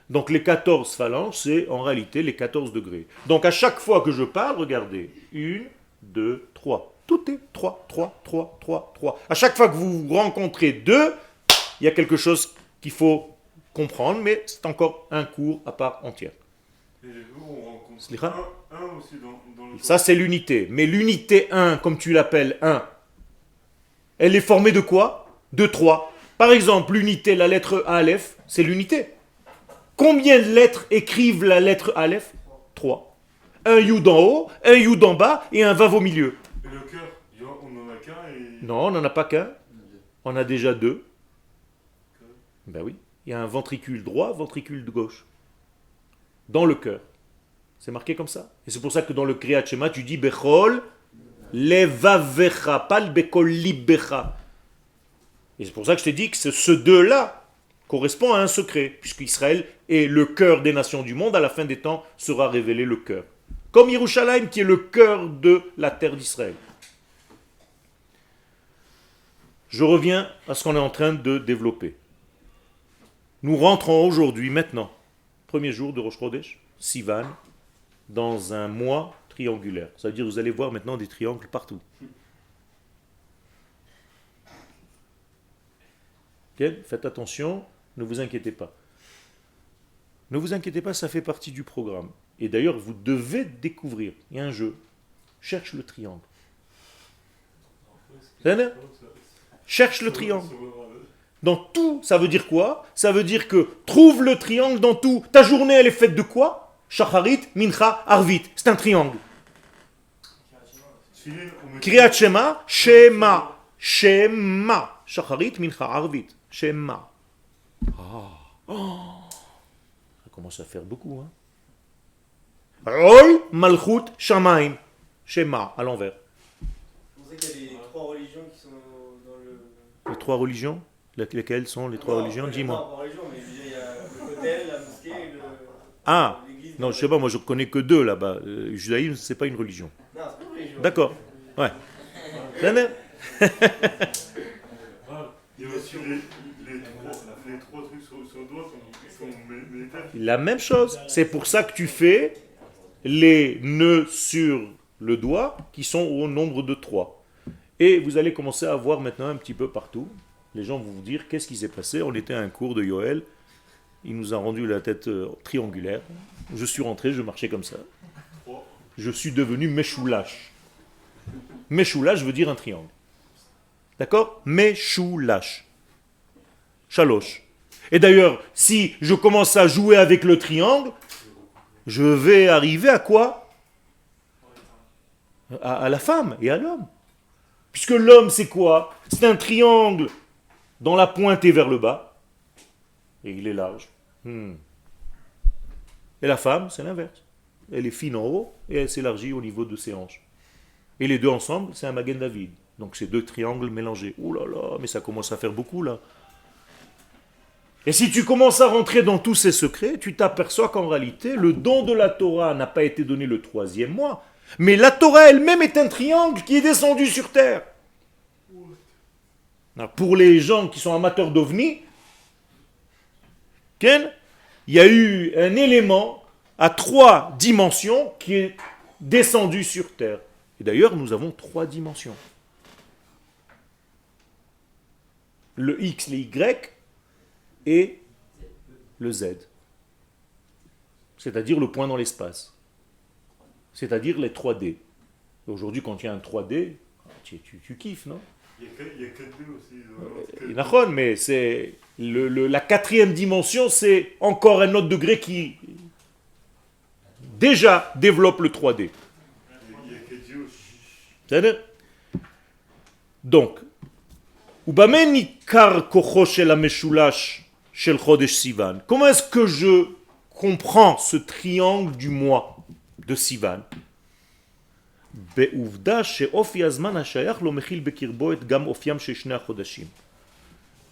Donc, les 14 phalanges, c'est en réalité les 14 degrés. Donc, à chaque fois que je parle, regardez. 1, 2, 3. Tout est 3, 3, 3, 3, 3. À chaque fois que vous rencontrez 2, il y a quelque chose qu'il faut comprendre, mais c'est encore un cours à part entière. Et vous, on rencontre Slicha? un aussi dans le Ça, c'est l'unité. Mais l'unité 1, comme tu l'appelles 1, elle est formée de quoi? De 3. Par exemple, l'unité, la lettre Aleph, c'est l'unité. Combien de lettres écrivent la lettre Aleph? 3. Un Yud en haut, un Yud en bas et un Vav au milieu. Et le cœur, on n'en a qu'un et... Non, on n'en a pas qu'un. On a déjà 2. Ben oui. Il y a un ventricule droit, ventricule de gauche. Dans le cœur. C'est marqué comme ça. Et c'est pour ça que dans le Kriyat Shema, tu dis Bechol levavecha, pas le Bechol libecha. Et c'est pour ça que je t'ai dit que ce 2-là correspond à un secret, puisqu'Israël est le cœur des nations du monde, à la fin des temps sera révélé le cœur. Comme Yerushalayim qui est le cœur de la terre d'Israël. Je reviens à ce qu'on est en train de développer. Nous rentrons aujourd'hui, maintenant, premier jour de Rosh Chodesh, Sivan, dans un mois triangulaire. Ça veut dire que vous allez voir maintenant des triangles partout. Okay? Faites attention, ne vous inquiétez pas. Ne vous inquiétez pas, ça fait partie du programme. Et d'ailleurs, vous devez découvrir. Il y a un jeu. Cherche le triangle. Cherche le triangle. Dans tout, ça veut dire quoi? Ça veut dire que trouve le triangle dans tout. Ta journée, elle est faite de quoi? Shacharit, Mincha, Arvit. C'est un triangle. Kriyat Shema, Shema. Shema. Shacharit, Mincha, Arvit. Shema. Ça commence à faire beaucoup. Ol, Malchut, Shamaim. Shema, à l'envers. Vous savez qu'il y a les 3 religions qui sont dans le... Les 3 religions? Lesquelles sont les 3 religions? Dis-moi. Non, pas religion, mais je veux dire, il y a le hôtel, la mosquée et l'église. Non, je sais pas, moi je connais que 2 là-bas. Le judaïsme, c'est pas une religion. Non, c'est pas une religion. D'accord. Ouais. Il y a aussi les 3 trucs sur le doigt sont militaires. La même chose. C'est pour ça que tu fais les nœuds sur le doigt qui sont au nombre de 3. Et vous allez commencer à voir maintenant un petit peu partout. Les gens vont vous dire qu'est-ce qui s'est passé. On était à un cours de Yoel. Il nous a rendu la tête triangulaire. Je suis rentré, je marchais comme ça. Je suis devenu Meshoulash. Meshoulash veut dire un triangle. D'accord? Meshoulash. Shalosh. Et d'ailleurs, si je commence à jouer avec le triangle, je vais arriver à quoi? À la femme et à l'homme. Puisque l'homme, c'est quoi? C'est un triangle dont la pointe est vers le bas. Et il est large. Et la femme, c'est l'inverse. Elle est fine en haut et elle s'élargit au niveau de ses hanches. Et les deux ensemble, c'est un Magen David. Donc c'est 2 triangles mélangés. Ouh là là, mais ça commence à faire beaucoup là. Et si tu commences à rentrer dans tous ces secrets, tu t'aperçois qu'en réalité, le don de la Torah n'a pas été donné le 3e mois. Mais la Torah elle-même est un triangle qui est descendu sur terre. Alors, pour les gens qui sont amateurs d'ovnis, il y a eu un élément à 3 dimensions qui est descendu sur terre. Et d'ailleurs, nous avons 3 dimensions. Le X, le Y et le Z. C'est-à-dire le point dans l'espace. C'est-à-dire les 3D. Aujourd'hui, quand il y a un 3D, tu kiffes, non? Il y a 4 deux aussi. Mais c'est la 4e dimension, c'est encore un autre degré qui déjà développe le 3D. Il y a que Dieu. C'est-à-dire donc, comment est-ce que je comprends ce triangle du mois de Sivan? Eh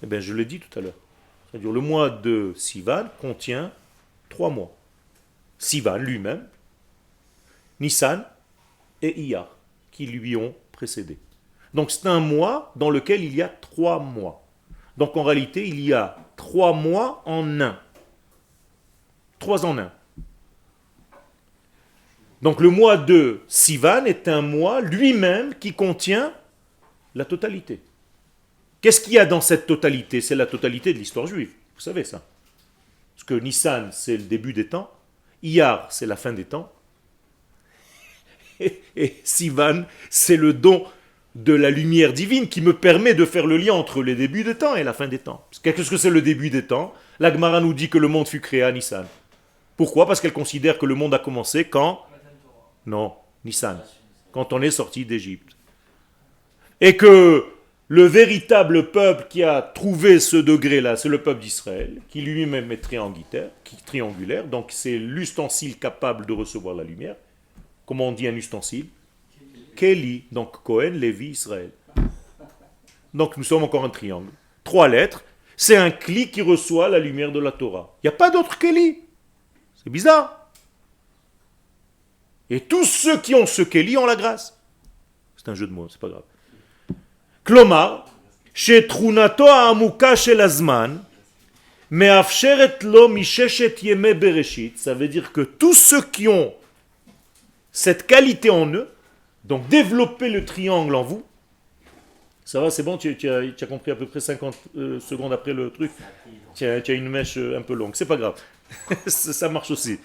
bien, je l'ai dit tout à l'heure. C'est-à-dire, le mois de Sivan contient 3 mois. Sivan lui-même, Nissan et Iyar, qui lui ont précédé. Donc c'est un mois dans lequel il y a 3 mois. Donc en réalité, il y a 3 mois en un. 3 en un. Donc le mois de Sivan est un mois lui-même qui contient la totalité. Qu'est-ce qu'il y a dans cette totalité? C'est la totalité de l'histoire juive. Vous savez ça. Parce que Nissan, c'est le début des temps. Iyar, c'est la fin des temps. Et Sivan, c'est le don de la lumière divine qui me permet de faire le lien entre les débuts des temps et la fin des temps. Qu'est-ce que c'est le début des temps? La Gemara nous dit que le monde fut créé à Nissan. Pourquoi? Parce qu'elle considère que le monde a commencé quand? Non, Nissan. Quand on est sorti d'Égypte. Et que le véritable peuple qui a trouvé ce degré-là, c'est le peuple d'Israël, qui lui-même est triangulaire, donc c'est l'ustensile capable de recevoir la lumière. Comment on dit un ustensile? Keli, donc Cohen, Lévi, Israël. Donc nous sommes encore un triangle. 3 lettres, c'est un Kli qui reçoit la lumière de la Torah. Il n'y a pas d'autre Keli. C'est bizarre. Et tous ceux qui ont ce Keli ont la grâce. C'est un jeu de mots, c'est pas grave. Klomar, chez Trunato Amuka shel Azman, me'afsheret lo misheshet yeme bereshit, ça veut dire que tous ceux qui ont cette qualité en eux, donc développer le triangle en vous, ça va, c'est bon, tu as compris à peu près 50 secondes après le truc, tu as une mèche un peu longue, c'est pas grave, ça marche aussi.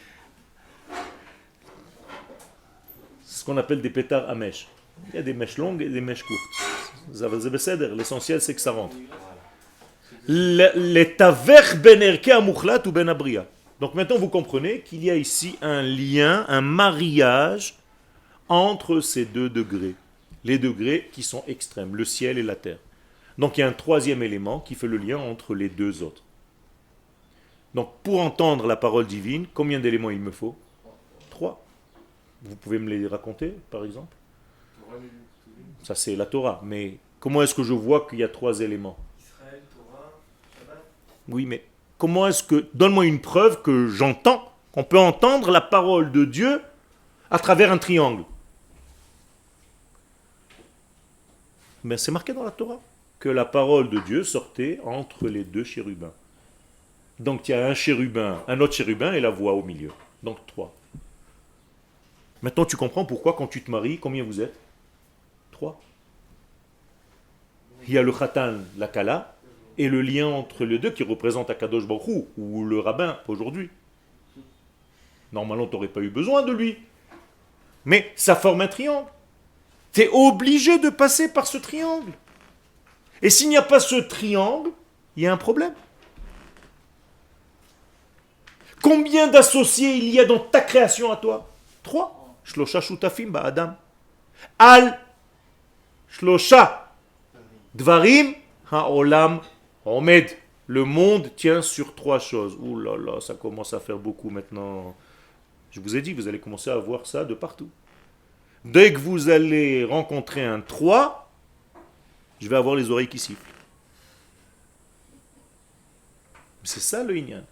C'est ce qu'on appelle des pétards à mèche. Il y a des mèches longues et des mèches courtes. L'essentiel c'est que ça rentre. Donc maintenant vous comprenez qu'il y a ici un lien, un mariage entre ces 2 degrés. Les degrés qui sont extrêmes, le ciel et la terre. Donc il y a un 3e élément qui fait le lien entre les 2 autres. Donc pour entendre la parole divine, combien d'éléments il me faut? 3. Vous pouvez me les raconter par exemple? Ça c'est la Torah, mais comment est-ce que je vois qu'il y a 3 éléments? Israël, Torah, Shabbat. Oui, mais comment est-ce que... Donne-moi une preuve que j'entends, qu'on peut entendre la parole de Dieu à travers un triangle. Mais c'est marqué dans la Torah que la parole de Dieu sortait entre les 2 chérubins. Donc il y a un chérubin, un autre chérubin et la voix au milieu. Donc 3. Maintenant tu comprends pourquoi quand tu te maries, combien vous êtes? 3. Il y a le khatan, la kala, et le lien entre les 2 qui représente Akadosh Baruch Hu, ou le rabbin aujourd'hui. Normalement, tu n'aurais pas eu besoin de lui. Mais ça forme un triangle. Tu es obligé de passer par ce triangle. Et s'il n'y a pas ce triangle, il y a un problème. Combien d'associés il y a dans ta création à toi? 3. Shlosha shutafim ba'adam. Al Shlosha Dvarim ha'olam omed. Le monde tient sur 3 choses. Ouh là là, ça commence à faire beaucoup maintenant. Je vous ai dit, vous allez commencer à voir ça de partout. Dès que vous allez rencontrer un 3, je vais avoir les oreilles qui sifflent. C'est ça le Inyan.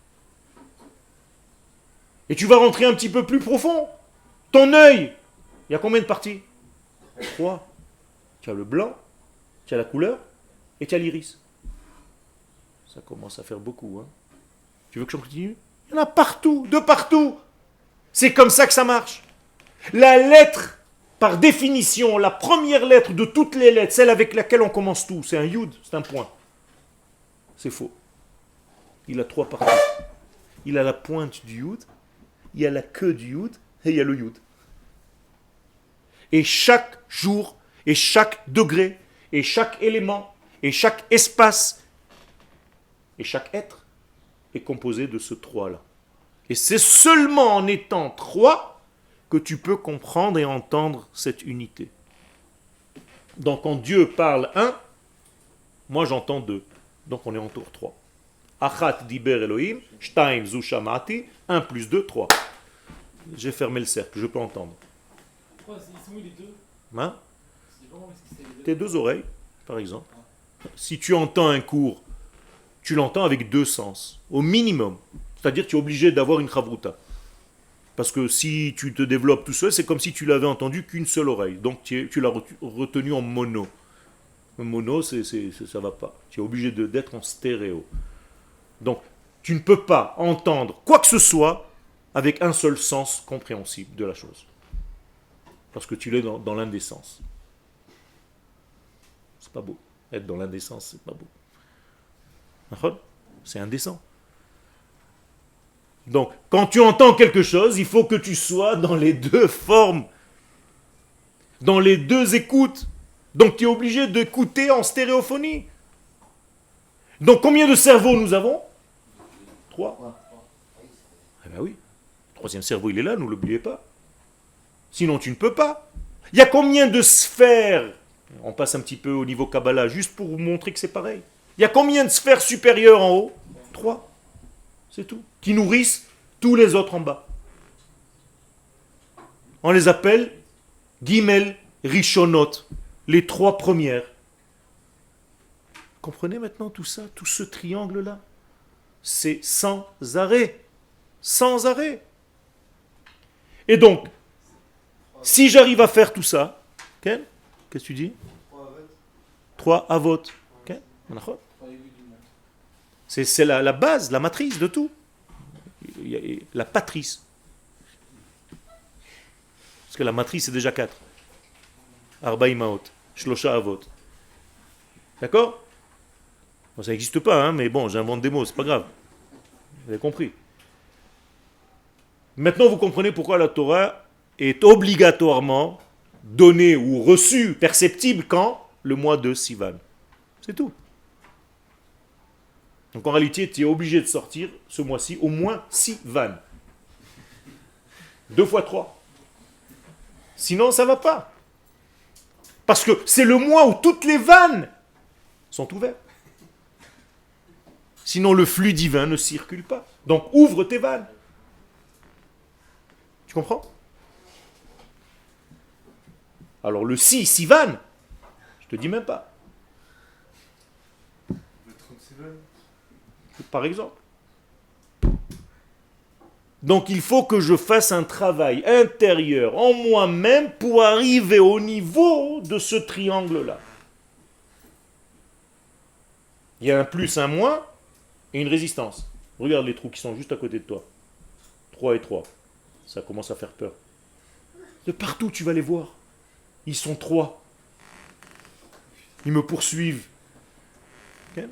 Et tu vas rentrer un petit peu plus profond. Ton œil, il y a combien de parties? 3. Tu as le blanc, tu as la couleur et tu as l'iris. Ça commence à faire beaucoup. Hein. Tu veux que je continue? Il y en a partout, de partout. C'est comme ça que ça marche. La lettre, par définition, la première lettre de toutes les lettres, celle avec laquelle on commence tout, c'est un yud, c'est un point. C'est faux. Il a 3 parties. Il a la pointe du yud, il y a la queue du yud et il y a le yud. Et chaque jour, et chaque degré, et chaque élément, et chaque espace, et chaque être est composé de ce 3-là. Et c'est seulement en étant 3 que tu peux comprendre et entendre cette unité. Donc quand Dieu parle un, moi j'entends deux. Donc on est en tour 3. Achat diber Elohim, shtaim zu shamati, 1 plus 2, 3. J'ai fermé le cercle, je peux entendre. Pourquoi ils sont où les deux? Hein? C'est comment est-ce que c'est les deux? Tes deux oreilles, par exemple. Si tu entends un cours, tu l'entends avec deux sens, au minimum. C'est-à-dire que tu es obligé d'avoir une chavruta. Parce que si tu te développes tout seul, c'est comme si tu l'avais entendu qu'une seule oreille. Donc tu l'as retenu en mono. Le mono, ça ne va pas. Tu es obligé d'être en stéréo. Donc tu ne peux pas entendre quoi que ce soit avec un seul sens compréhensible de la chose. Parce que tu l'es dans l'indécence. C'est pas beau. Être dans l'indécence, c'est pas beau. C'est indécent. Donc, quand tu entends quelque chose, il faut que tu sois dans les deux formes, dans les deux écoutes. Donc, tu es obligé d'écouter en stéréophonie. Donc, combien de cerveaux nous avons? 3. Eh bien oui. Le troisième cerveau, il est là, ne l'oubliez pas. Sinon, tu ne peux pas. Il y a combien de sphères? On passe un petit peu au niveau Kabbalah, juste pour vous montrer que c'est pareil. Il y a combien de sphères supérieures en haut? 3. C'est tout. Qui nourrissent tous les autres en bas. On les appelle Gimel Rishonot, les 3 premières. Comprenez maintenant tout ça, tout ce triangle-là? C'est sans arrêt. Sans arrêt. Et donc, si j'arrive à faire tout ça, qu'est-ce que tu dis? 3 avot. C'est la base, la matrice de tout. La patrice. Parce que la matrice, c'est déjà 4. Arba imaot, shlosha avot. D'accord? Bon, ça n'existe pas, hein, mais bon, j'invente des mots, c'est pas grave. Vous avez compris. Maintenant, vous comprenez pourquoi la Torah est obligatoirement donnée ou reçue, perceptible quand? Le mois de Sivan. C'est tout. Donc en réalité, tu es obligé de sortir ce mois-ci au moins 6 vannes. 2 fois 3. Sinon, ça ne va pas. Parce que c'est le mois où toutes les vannes sont ouvertes. Sinon, le flux divin ne circule pas. Donc ouvre tes vannes. Tu comprends? Alors le 6 vannes, je te dis même pas. Par exemple. Donc il faut que je fasse un travail intérieur en moi-même pour arriver au niveau de ce triangle-là. Il y a un plus, un moins et une résistance. Regarde les trous qui sont juste à côté de toi. 3 et 3. Ça commence à faire peur. De partout tu vas les voir. Ils sont 3. Ils me poursuivent. Okay?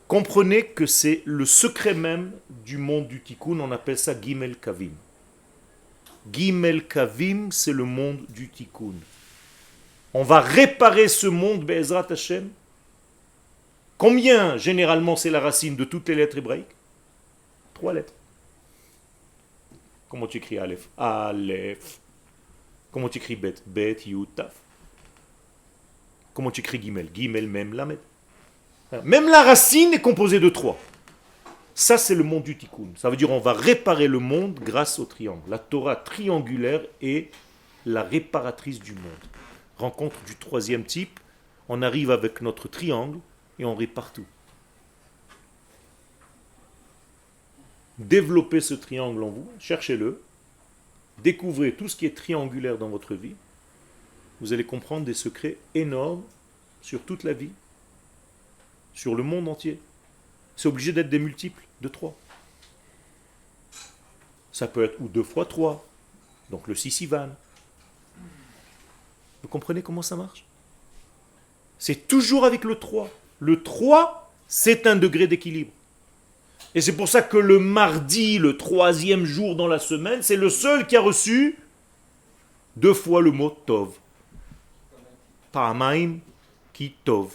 Comprenez que c'est le secret même du monde du Tikkun, on appelle ça Gimel Kavim. Gimel Kavim, c'est le monde du Tikkun. On va réparer ce monde, Be'ezrat Hashem. Combien, généralement, c'est la racine de toutes les lettres hébraïques? 3 lettres. Comment tu écris Aleph? Aleph. Comment tu écris Bet? Bet, Yud, Taf. Comment tu écris Gimel? Gimel, Mem, Lamed. Même la racine est composée de 3. Ça, c'est le monde du Tikkun. Ça veut dire on va réparer le monde grâce au triangle. La Torah triangulaire est la réparatrice du monde. Rencontre du 3e type, on arrive avec notre triangle et on répare tout. Développez ce triangle en vous, cherchez-le, découvrez tout ce qui est triangulaire dans votre vie. Vous allez comprendre des secrets énormes sur toute la vie, sur le monde entier. C'est obligé d'être des multiples de 3. Ça peut être ou 2 fois 3, donc le 6 Ivan. Vous comprenez comment ça marche? C'est toujours avec le 3. Le 3, c'est un degré d'équilibre. Et c'est pour ça que le mardi, le 3e jour dans la semaine, c'est le seul qui a reçu 2 fois le mot Tov. Pa'amaim ki Tov.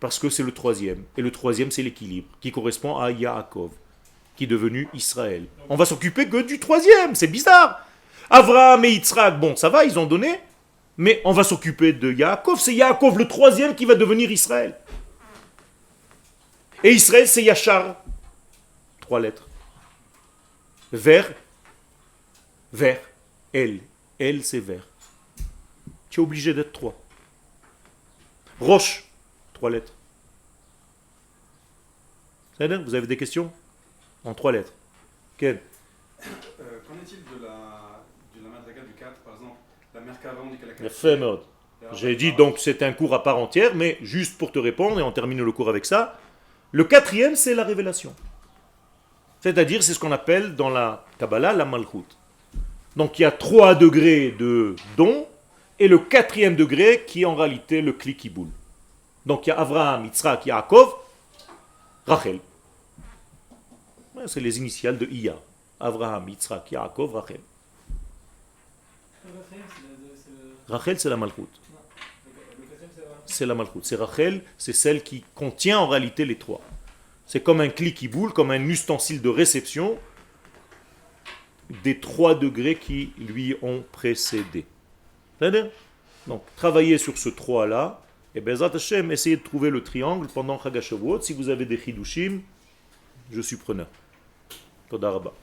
Parce que c'est le 3e. Et le 3e, c'est l'équilibre, qui correspond à Yaakov. qui est devenu Israël. On va s'occuper que du troisième, c'est bizarre. Avraham et Yitzhak, bon, ça va, ils ont donné, mais on va s'occuper de Yaakov. C'est Yaakov le troisième qui va devenir Israël. Et Israël, c'est Yachar. 3 lettres. Vers, El. El, c'est vers. Tu es obligé d'être 3. Roche, 3 lettres. Vous avez des questions? En 3 lettres. Quelle? Qu'en est-il de la Madriga du 4, par exemple? La Merkava, on dit qu'elle a 4. La Femod. J'ai dit donc c'est un cours à part entière, mais juste pour te répondre, et on termine le cours avec ça, le 4e c'est la révélation. C'est-à-dire c'est ce qu'on appelle dans la Kabbalah la Malchut. Donc il y a 3 degrés de don, et le 4e degré qui est en réalité le Kli Kiboul. Donc il y a Avraham, Yitzhak, Yaakov, Rachel. Ouais, c'est les initiales de Iya. Avraham, Yitzhak, Yaakov, Rachel. Le quatrième, Rachel c'est la Malchut. le quatrième, c'est la... C'est la Malchut. C'est Rachel, c'est celle qui contient en réalité les 3. C'est comme un Kli Kiboul, comme un ustensile de réception des 3 degrés qui lui ont précédé. C'est-à-dire, donc, travaillez sur ce 3-là, et Bezrat Hashem, essayez de trouver le triangle pendant Chag HaShavuot. Si vous avez des chidushim, je suis preneur. Toda Rabba.